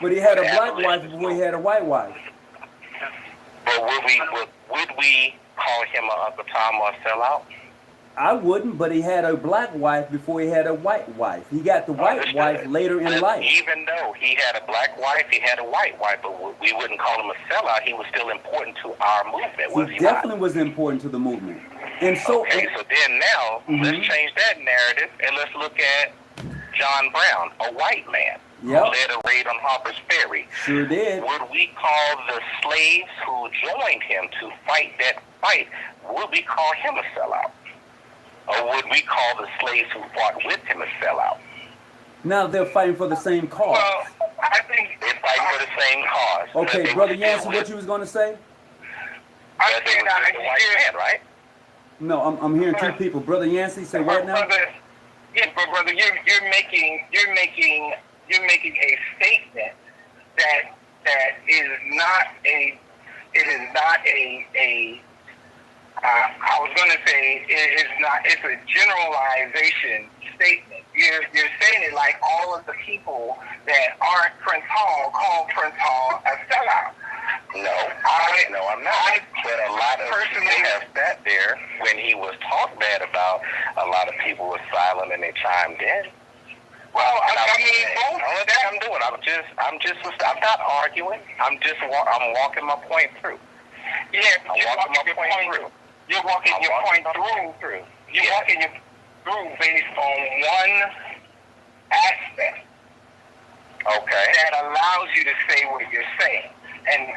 But he had a black wife before he had a white wife. But would we call him an Uncle Tom or a sellout? I wouldn't, but he had a black wife before he had a white wife. He got the white wife later in life. Even though he had a black wife, he had a white wife, but we wouldn't call him a sellout. He was still important to our movement, was he not? Definitely was important to the movement. And so, okay, so then now, let's change that narrative, and let's look at John Brown, a white man, who led a raid on Harper's Ferry. Sure did. Would we call the slaves who joined him to fight that fight, would we call him a sellout? Or would we call the slaves who fought with him a sellout? Now they're fighting for the same cause. Well, I think they're fighting for the same cause. Okay, Brother Yancey, what you was going to say? I think that the white man, right? No, I'm hearing two people. Brother Yancey, say what now? Yes, but brother, you're making a statement that is not a. It is not a I was going to say it's not. It's a generalization statement. You're saying it like all of the people that aren't Prince Hall call Prince Hall a sellout. No, I'm not. But a lot of people have sat there when he was talked bad about. A lot of people were silent and they chimed in. Well, I mean, all that I'm doing, I'm not arguing. I'm walking my point through. Yeah, you're walking your point through. You're walking your point through. You're walking your through based on one aspect. Okay. That allows you to say what you're saying. And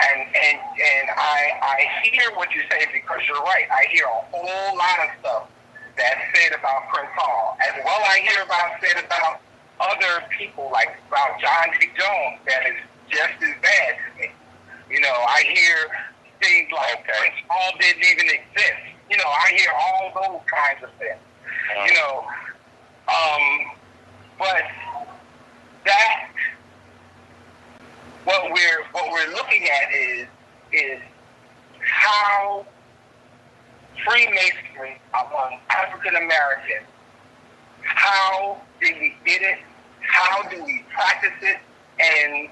I hear what you say because you're right. I hear a whole lot of stuff that's said about Prince Hall. As well I hear said about other people, like about John D. Jones, that is just as bad to me. You know, I hear things like Prince Hall didn't even exist. You know, I hear all those kinds of things. You know, but that what we're looking at is how Freemasonry among African Americans, how did we get it? How do we practice it? And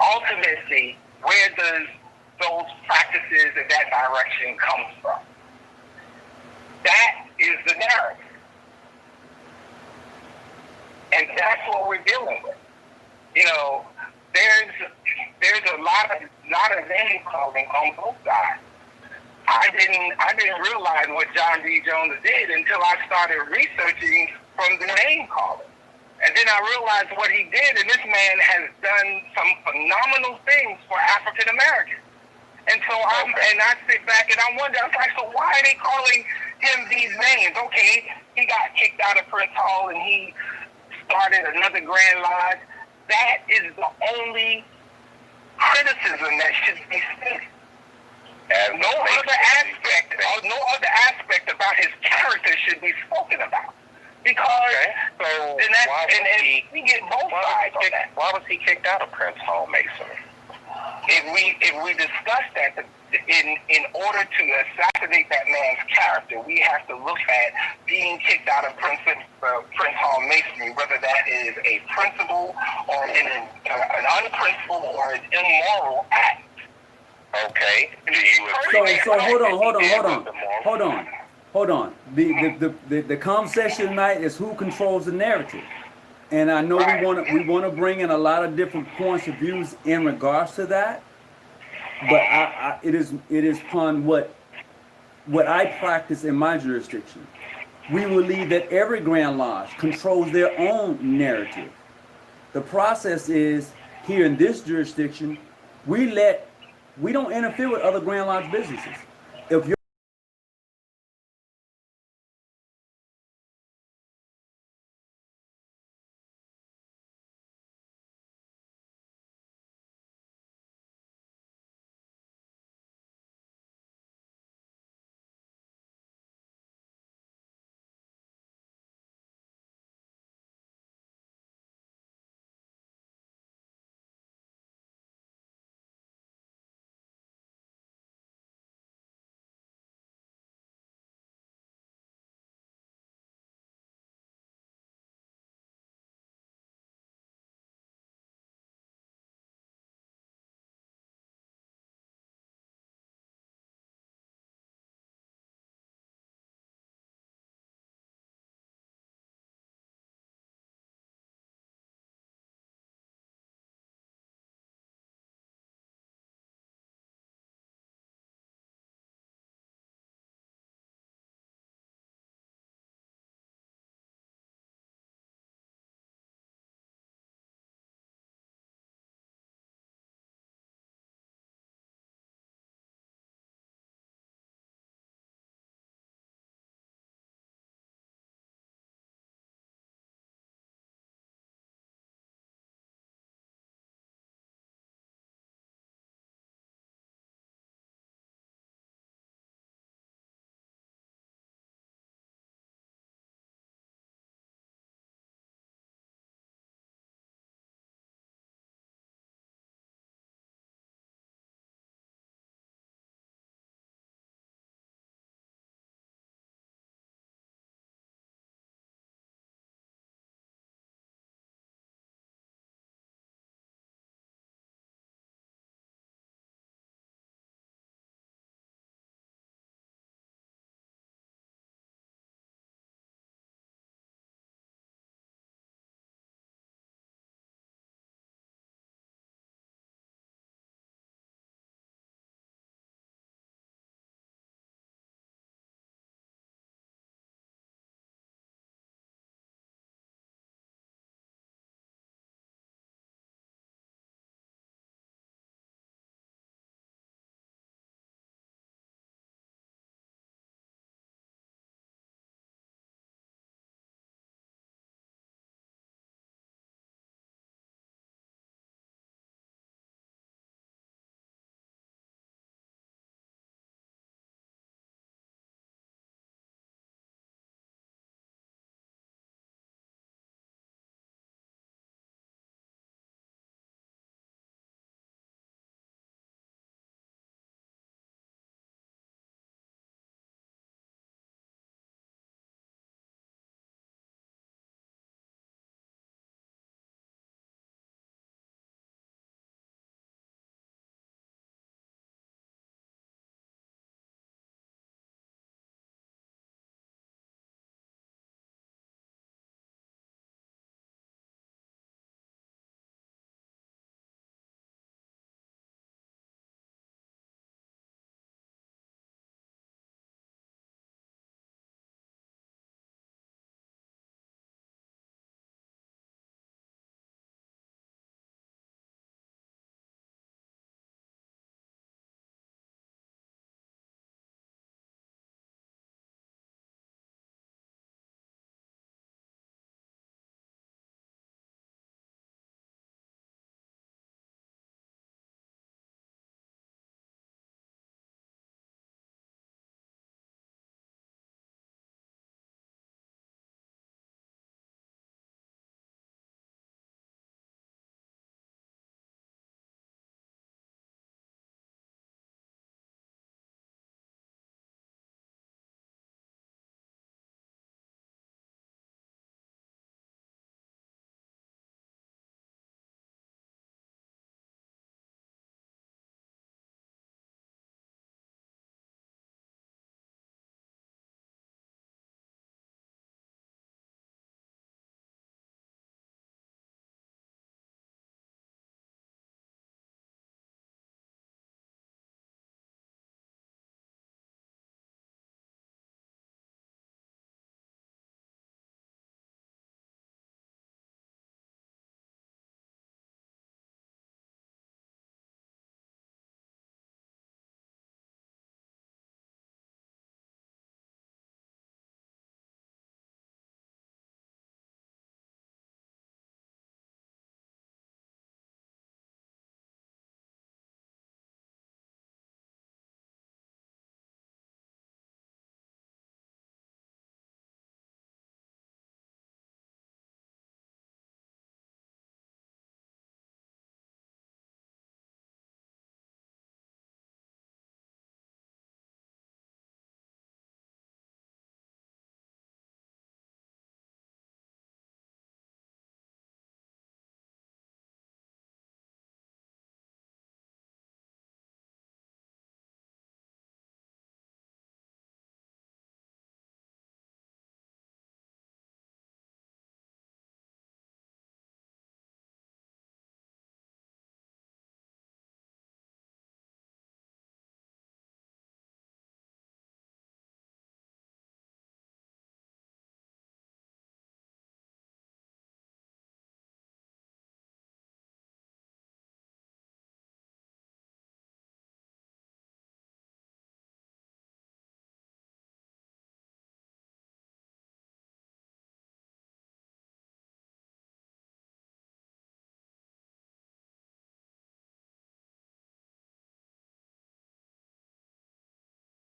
ultimately, where does those practices in that direction come from? That is the narrative. And that's what we're dealing with. You know, there's a lot of name calling on both sides. I didn't realize what John D. Jones did until I started researching from the name calling. And then I realized what he did, and this man has done some phenomenal things for African Americans. And so I sit back and I wonder, I was like, so why are they calling him these names? Okay, he got kicked out of Prince Hall and he started another Grand Lodge. That is the only criticism that should be stated. No other aspect about his character should be spoken about. Because we get both sides on that. Why was he kicked out of Prince Hall Masonry? If we discuss that, in order to assassinate that man's character, we have to look at being kicked out of Prince Hall Masonry, whether that is a principle or an unprincipled or an immoral act. Okay. So hold on. The conversation tonight is who controls the narrative. And I know we want to bring in a lot of different points of views in regards to that, but it is upon what I practice in my jurisdiction. We believe that every Grand Lodge controls their own narrative. The process is here in this jurisdiction, we don't interfere with other Grand Lodge businesses. If you're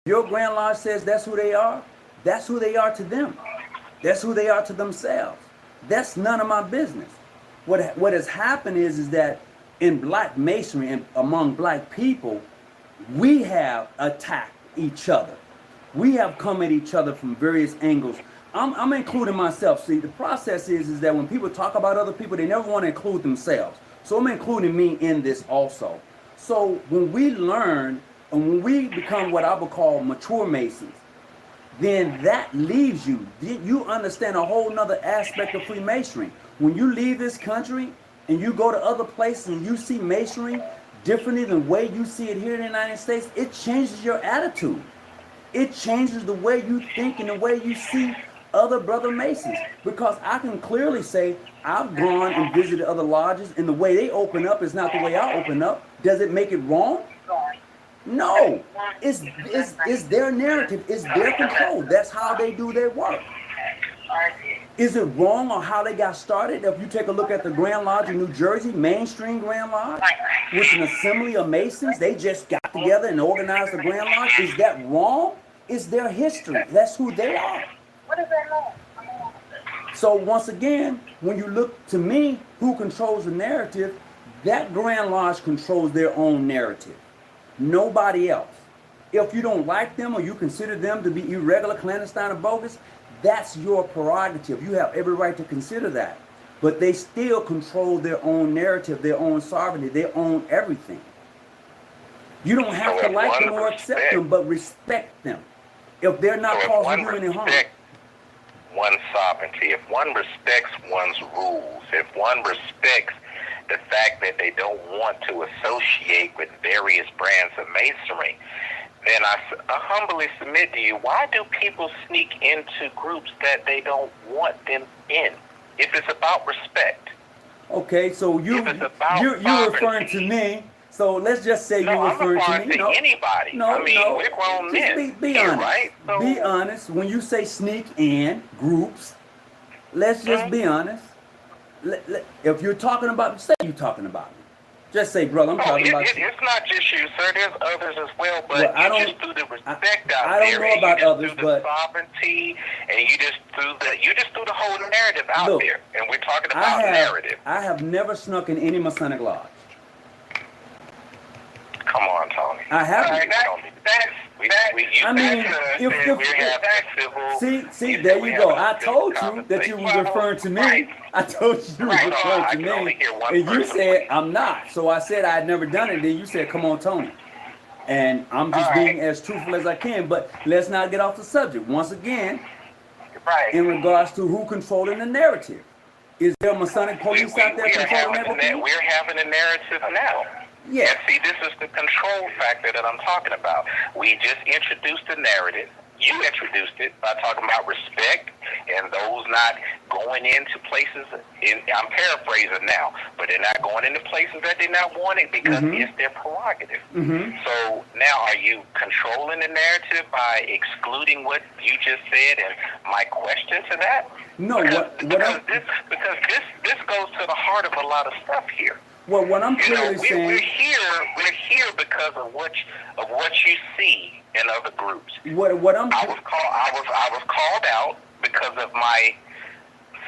Your Grand Lodge says that's who they are to them. That's who they are to themselves. That's none of my business. What has happened is that in Black Masonry and among Black people, we have attacked each other. We have come at each other from various angles. I'm including myself. See, the process is that when people talk about other people, they never want to include themselves. So I'm including me in this also. So when we learn and when we become what I would call mature Masons, then that leaves you. You understand a whole nother aspect of Freemasonry. When you leave this country and you go to other places and you see Masonry differently than the way you see it here in the United States, it changes your attitude. It changes the way you think and the way you see other brother Masons. Because I can clearly say I've gone and visited other lodges and the way they open up is not the way I open up. Does it make it wrong? No. It's their narrative. It's their control. That's how they do their work. Is it wrong on how they got started? If you take a look at the Grand Lodge in New Jersey, mainstream Grand Lodge, with an assembly of Masons, they just got together and organized the Grand Lodge. Is that wrong? It's their history. That's who they are. What does that mean? So once again, when you look to me, who controls the narrative, that Grand Lodge controls their own narrative. Nobody else. If you don't like them or you consider them to be irregular, clandestine, or bogus, that's your prerogative. You have every right to consider that. But they still control their own narrative, their own sovereignty, their own everything. You don't have to like them or accept them, but respect them. If they're not causing you any harm. One's sovereignty, if one respects one's rules, if one respects the fact that they don't want to associate with various brands of Masonry, then I humbly submit to you, why do people sneak into groups that they don't want them in? If it's about respect. Okay, so you're referring to me. So let's just say you're referring to me. No, anybody. No, I mean, no. we're grown men. Be here, honest. right? So, be honest. When you say sneak in groups, let's just be honest. If you're talking about, say you're talking about me. Just say, brother, I'm talking about you. It's not just you, sir. There's others as well, but well, you just threw the respect out I don't there. know about others, but the sovereignty, and you just threw the whole narrative out there. And we're talking about narrative. I have never snuck in any Masonic lodge. Come on, Tony. I haven't. See, there you go. I told you that you were referring to me. Right. I told you were referring to me. And you said, I'm not. So I said I had never done it. Then you said, come on, Tony. And I'm just being as truthful as I can. But let's not get off the subject. Once again, in regards to who controlling the narrative. Is there a Masonic police out there controlling everything? We're having a narrative now. Yeah. And see, this is the control factor that I'm talking about. We just introduced the narrative. You introduced it by talking about respect and those not going into places, I'm paraphrasing now, but they're not going into places that they're not wanting because it's their prerogative. So now are you controlling the narrative by excluding what you just said and my question to that? No, because this goes to the heart of a lot of stuff here. Well, what I'm clearly saying, we're here because of what you see in other groups. I was called out because of my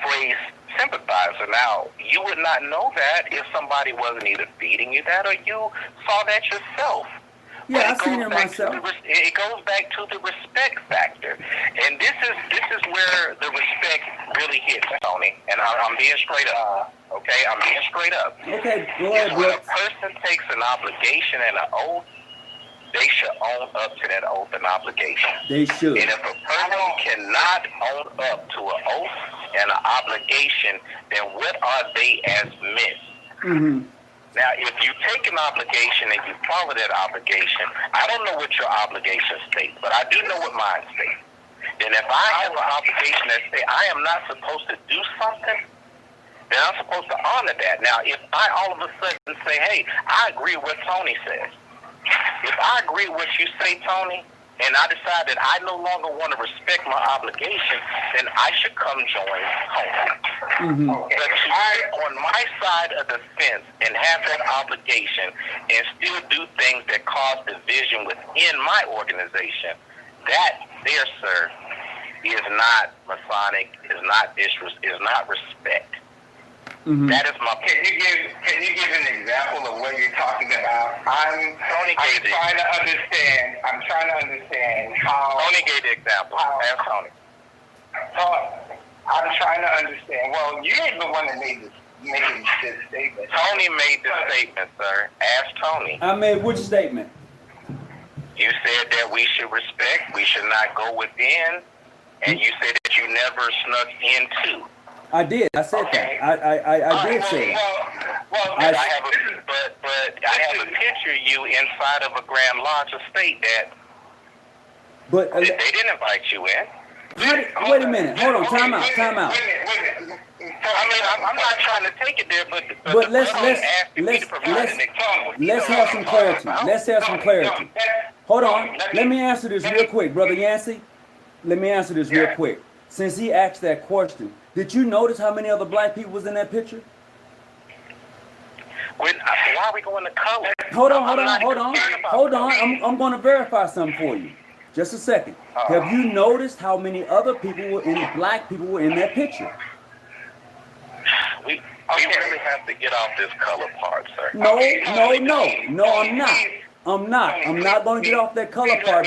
phrase sympathizer. Now, you would not know that if somebody wasn't either feeding you that or you saw that yourself. Yeah, I've seen it myself. It goes back to the respect factor, and this is where the respect really hits, Tony. And I'm being straight up. Okay, I'm being straight up. Okay, go ahead, when a person takes an obligation and an oath, they should own up to that oath and obligation. They should. And if a person cannot own up to an oath and an obligation, then what are they as men? Now, if you take an obligation and you follow that obligation, I don't know what your obligation states, but I do know what mine states. Then if I have an obligation that says I am not supposed to do something, then I'm supposed to honor that. Now, if I all of a sudden say, hey, I agree with what Tony says. If I agree with what you say, Tony, and I decide that I no longer want to respect my obligation, then I should come join Tony. But to sit on my side of the fence and have that obligation and still do things that cause division within my organization, That there, sir, is not Masonic, is not respect. Mm-hmm. That is my Can you give an example of what you're talking about? I'm trying to understand how. Tony gave the example. Ask Tony. So I'm trying to understand. Well, you're the one that making this statement. Tony made the statement, sir. Ask Tony. I made which statement? You said that we should respect, we should not go within, and you said that you never snuck into. I did. I said that. I did say that. Well, I have a picture of you inside of a Grand Lodge estate that But they didn't invite you in. wait a minute. Hold on. Time out. Wait a minute. I mean, I'm not trying to take it there, but let's have some clarity. Let's have some clarity. Hold on. Let me answer this real quick, Brother Yancey. Let me answer this real quick. Since he asked that question, did you notice how many other black people was in that picture? Why are we going to color? Hold on. I'm going to verify something for you. Just a second. Have you noticed how many other people black people were in that picture? We really have to get off this color part, sir. No, I'm not. I'm not going to get off that color part.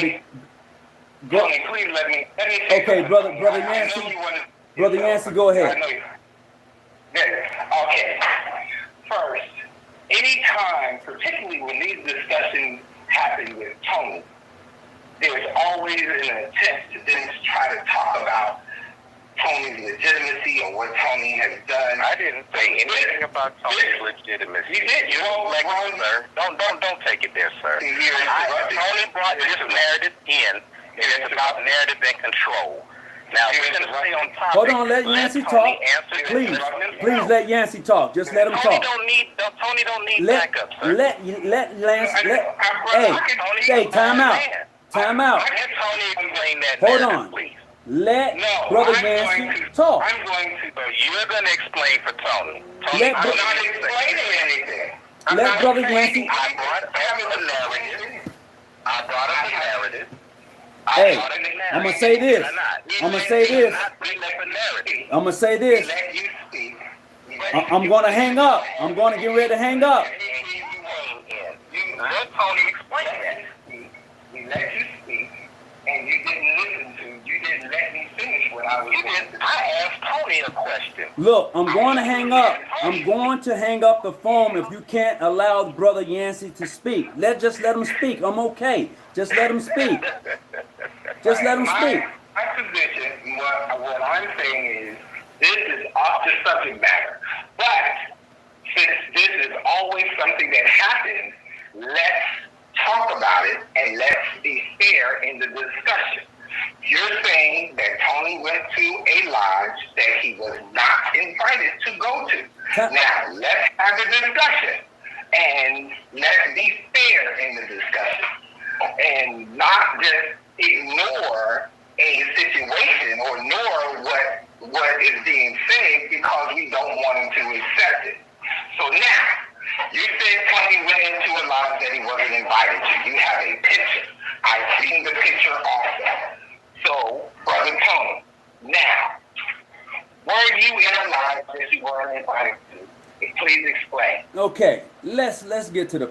Tony, please let me Okay, brother Yancey. Brother Yancey, go ahead. Okay. First, anytime, particularly when these discussions happen with Tony, there's always an attempt to then try to talk about Tony's legitimacy or what Tony has done. I didn't say anything about Tony's legitimacy. You did. Sir. Don't take it there, sir. Tony brought this narrative in, and it's about narrative and control. Now, we're going to stay on topic. Hold on, let Yancey talk. Please let Yancey talk. Just let him talk. Tony don't need backup, sir. Let Lance. Hey, time out. Time out. Let Tony explain that. Hold on. Please. Let Brother Yancey talk. I'm going to. So you're going to explain for Tony. I'm not explaining anything. Let Brother Yancey. I brought up the narrative. Hey, I'm going to say this. I'm going to say this. I'm going to hang up. I'm going to get ready to hang up. Let Tony explain that. We let you speak, and you didn't let me finish what I was doing. I asked Tony a question. Look, I'm going to hang up. I'm going to hang up the phone if you can't allow Brother Yancey to speak. Just let him speak. I'm okay. Just let him speak. Just let him speak. My position, what I'm saying is, this is off the subject matter. But since this is always something that happens, let's talk about it and let's be fair in the discussion. You're saying that Tony went to a lodge that he was not invited to go to. Now, let's have a discussion and let's be fair in the discussion and not just ignore a situation or ignore what is being said because we don't want him to accept it. So now, you said Tony went into a lodge that he wasn't invited to. You have a picture. I've seen the picture also. So, Brother Tony, now, were you in a lodge that you weren't invited to? Please explain. Okay, let's get to the